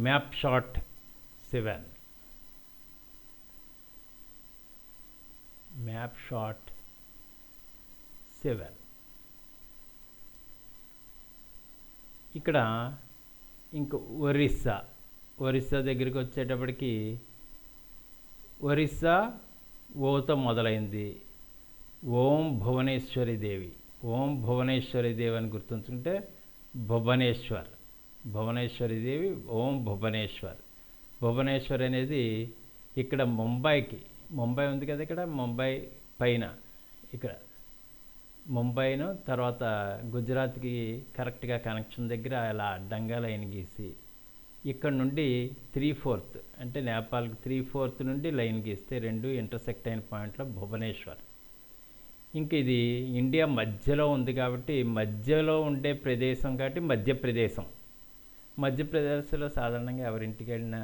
Map shot 7. Map shot 7. ఇక్కడ ఇంక ఒరిస్సా దగ్గరికి వచ్చేటప్పటికి ఒరిస్సా ఓతో మొదలైంది. ఓం భువనేశ్వరి దేవి అని గుర్తుంచుకుంటే భువనేశ్వరి దేవి ఓం భువనేశ్వర్ అనేది ఇక్కడ ముంబై ఉంది కదా, ఇక్కడ ముంబై పైన ఇక్కడ ముంబైను తర్వాత గుజరాత్కి కరెక్ట్గా కనెక్షన్ దగ్గర అలా అడ్డంగా లైన్ గీసి ఇక్కడ నుండి 3/4 అంటే నేపాల్కి 3/4 నుండి లైన్ గీస్తే రెండు ఇంటర్సెక్ట్ అయిన పాయింట్లో భువనేశ్వర్. ఇంక ఇది ఇండియా మధ్యలో ఉంది కాబట్టి మధ్యలో ఉండే ప్రదేశం కాబట్టి మధ్యప్రదేశ్లో సాధారణంగా ఎవరింటికి వెళ్ళినా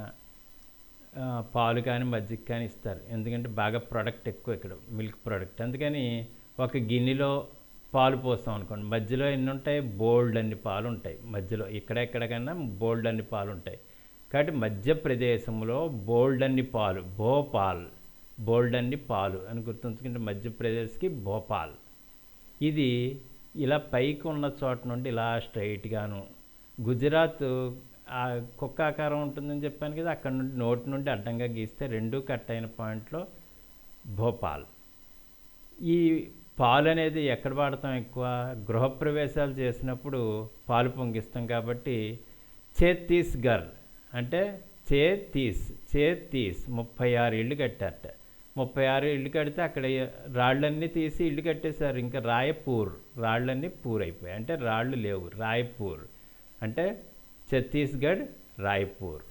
పాలు కానీ మజ్జిగ కానీ ఇస్తారు, ఎందుకంటే బాగా ప్రోడక్ట్ ఎక్కువ ఇక్కడ మిల్క్ ప్రోడక్ట్. అందుకని ఒక గిన్నెలో పాలు పోస్తాం అనుకోండి, మధ్యలో ఎన్ని ఉంటాయి, బోల్డ్ అన్ని పాలు ఉంటాయి మధ్యలో, ఎక్కడెక్కడికన్నా బోల్డ్ అన్ని పాలు ఉంటాయి. కాబట్టి మధ్యప్రదేశంలో బోల్డ్ అన్ని పాలు బోల్డ్ అన్ని పాలు అని గుర్తుంచుకుంటే మధ్యప్రదేశ్కి భోపాల్. ఇది ఇలా పైకి ఉన్న చోట నుండి ఇలా స్ట్రైట్గాను గుజరాత్ కుక్క ఆకారం ఉంటుందని చెప్పాను కదా, అక్కడ నుండి నోటి నుండి అడ్డంగా గీస్తే రెండు కట్ అయిన పాయింట్లో భోపాల్. ఈ పాలు అనేది ఎక్కడ వాడతాం ఎక్కువ, గృహప్రవేశాలు చేసినప్పుడు పాలు పొంగిస్తాం కాబట్టి ఛత్తీస్గఢ్ అంటే చేతీస్ 36 ఇళ్ళు కట్టారట. 36 ఇళ్ళు కడితే అక్కడ రాళ్ళన్నీ తీసి ఇళ్ళు కట్టేశారు. ఇంకా రాళ్ళన్నీ పూరైపోయాయి, అంటే రాళ్ళు లేవు. రాయ్పూర్ అంటే ఛత్తీస్గఢ్ రాయ్పూర్.